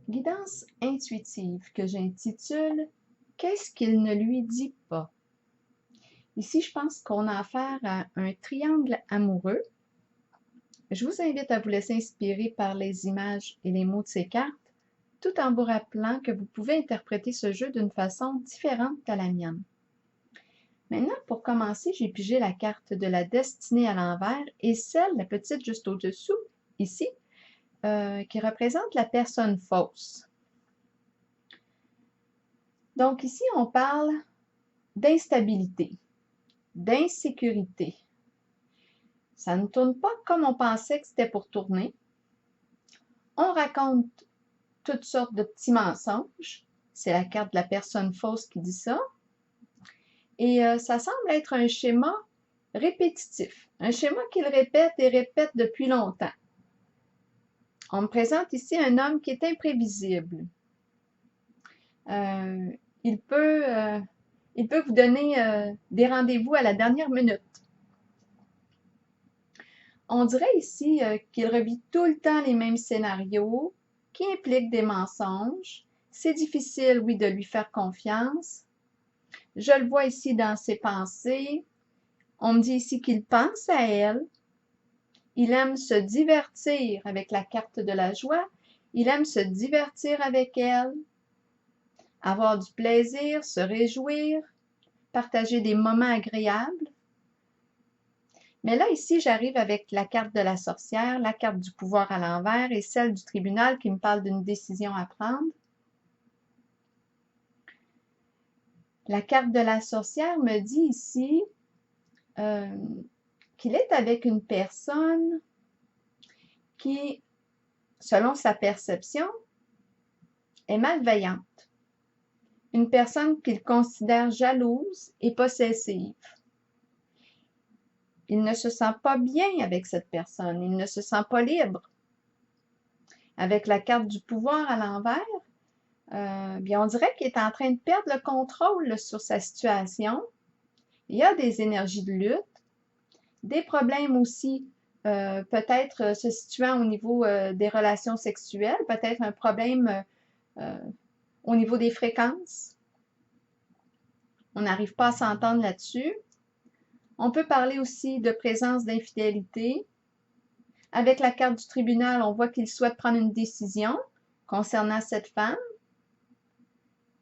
Guidance intuitive que j'intitule Qu'est-ce qu'il ne lui dit pas? Ici, je pense qu'on a affaire à un triangle amoureux. Je vous invite à vous laisser inspirer par les images et les mots de ces cartes, tout en vous rappelant que vous pouvez interpréter ce jeu d'une façon différente à la mienne. Maintenant, pour commencer, j'ai pigé la carte de la destinée à l'envers et celle, la petite juste au-dessous, ici, qui représente la personne fausse. Donc ici, on parle d'instabilité, d'insécurité. Ça ne tourne pas comme on pensait que c'était pour tourner. On raconte toutes sortes de petits mensonges. C'est la carte de la personne fausse qui dit ça. Et ça semble être un schéma répétitif, un schéma qu'il répète et répète depuis longtemps. On me présente ici un homme qui est imprévisible. Il peut vous donner des rendez-vous à la dernière minute. On dirait ici qu'il revit tout le temps les mêmes scénarios qui impliquent des mensonges. C'est difficile, oui, de lui faire confiance. Je le vois ici dans ses pensées. On me dit ici qu'il pense à elle. Il aime se divertir avec la carte de la joie. Il aime se divertir avec elle, avoir du plaisir, se réjouir, partager des moments agréables. Mais là, ici, j'arrive avec la carte de la sorcière, la carte du pouvoir à l'envers et celle du tribunal qui me parle d'une décision à prendre. La carte de la sorcière me dit ici qu'il est avec une personne qui, selon sa perception, est malveillante. Une personne qu'il considère jalouse et possessive. Il ne se sent pas bien avec cette personne, il ne se sent pas libre. Avec la carte du pouvoir à l'envers, bien on dirait qu'il est en train de perdre le contrôle sur sa situation. Il y a des énergies de lutte, des problèmes aussi peut-être se situant au niveau des relations sexuelles, peut-être un problème au niveau des fréquences. On n'arrive pas à s'entendre là-dessus. On peut parler aussi de présence d'infidélité. Avec la carte du tribunal, on voit qu'il souhaite prendre une décision concernant cette femme.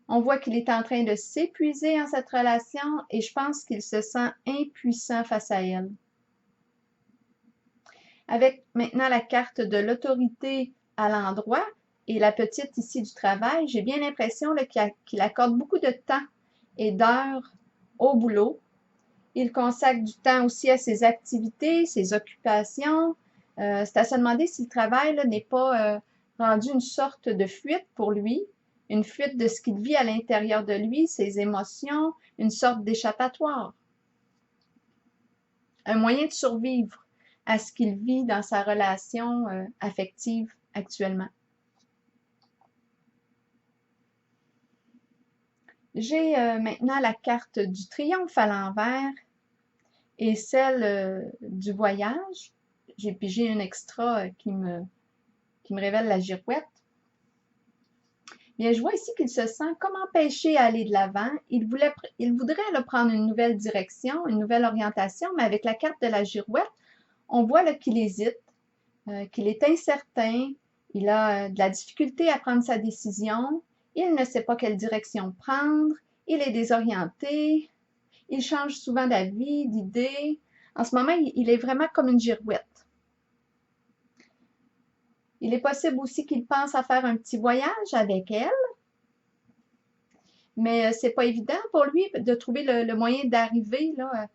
On voit qu'il est en train de s'épuiser en cette relation et je pense qu'il se sent impuissant face à elle. Avec maintenant la carte de l'autorité à l'endroit et la petite ici du travail, j'ai bien l'impression qu'il accorde beaucoup de temps et d'heures au boulot. Il consacre du temps aussi à ses activités, ses occupations. C'est à se demander si le travail n'est pas rendu une sorte de fuite pour lui, une fuite de ce qu'il vit à l'intérieur de lui, ses émotions, une sorte d'échappatoire. Un moyen de survivre à ce qu'il vit dans sa relation affective actuellement. J'ai maintenant la carte du triomphe à l'envers et celle du voyage. J'ai pigé un extra qui me révèle la girouette. Bien, je vois ici qu'il se sent comme empêché à aller de l'avant. Il voudrait là, prendre une nouvelle direction, une nouvelle orientation, mais avec la carte de la girouette, on voit qu'il hésite, qu'il est incertain, il a de la difficulté à prendre sa décision, il ne sait pas quelle direction prendre, il est désorienté, il change souvent d'avis, d'idée. En ce moment, il est vraiment comme une girouette. Il est possible aussi qu'il pense à faire un petit voyage avec elle, mais c'est pas évident pour lui de trouver le moyen d'arriver là,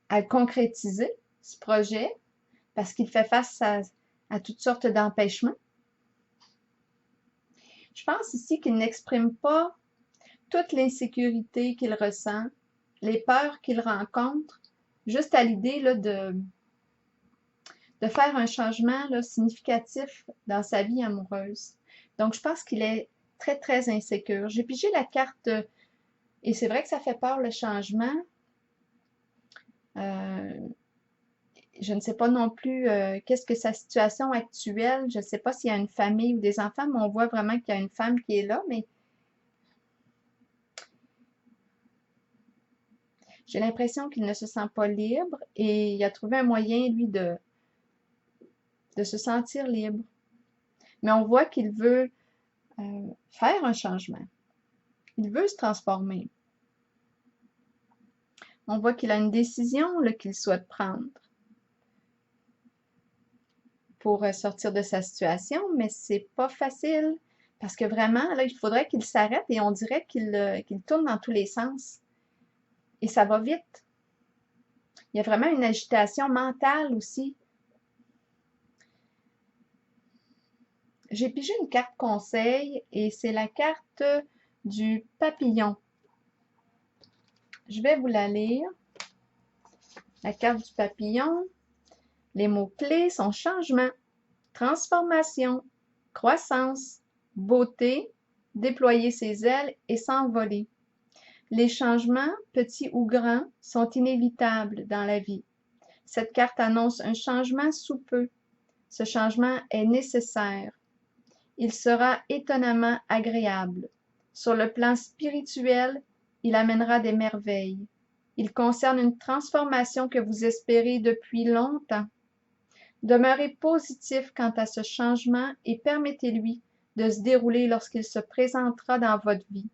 à concrétiser ce projet parce qu'il fait face à toutes sortes d'empêchements. Je pense ici qu'il n'exprime pas toute l'insécurité qu'il ressent, les peurs qu'il rencontre, juste à l'idée là, de faire un changement là, significatif dans sa vie amoureuse. Donc, je pense qu'il est très, très insécure. J'ai pigé la carte, et c'est vrai que ça fait peur le changement. Je ne sais pas non plus qu'est-ce que sa situation actuelle. Je ne sais pas s'il y a une famille ou des enfants, mais on voit vraiment qu'il y a une femme qui est là, mais j'ai l'impression qu'il ne se sent pas libre et il a trouvé un moyen, lui, de se sentir libre. Mais on voit qu'il veut faire un changement. Il veut se transformer. On voit qu'il a une décision qu'il souhaite prendre pour sortir de sa situation, mais c'est pas facile parce que vraiment, là, il faudrait qu'il s'arrête et on dirait qu'il tourne dans tous les sens. Et ça va vite. Il y a vraiment une agitation mentale aussi. J'ai pigé une carte conseil et c'est la carte du papillon. Je vais vous la lire. La carte du papillon. Les mots-clés sont changement, transformation, croissance, beauté, déployer ses ailes et s'envoler. Les changements, petits ou grands, sont inévitables dans la vie. Cette carte annonce un changement sous peu. Ce changement est nécessaire. Il sera étonnamment agréable. Sur le plan spirituel, il amènera des merveilles. Il concerne une transformation que vous espérez depuis longtemps. Demeurez positif quant à ce changement et permettez-lui de se dérouler lorsqu'il se présentera dans votre vie.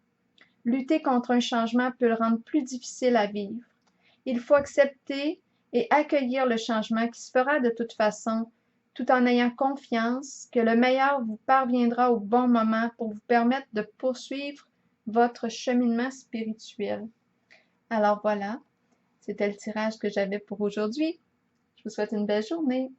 Lutter contre un changement peut le rendre plus difficile à vivre. Il faut accepter et accueillir le changement qui se fera de toute façon, tout en ayant confiance que le meilleur vous parviendra au bon moment pour vous permettre de poursuivre votre cheminement spirituel. Alors voilà, c'était le tirage que j'avais pour aujourd'hui. Je vous souhaite une belle journée.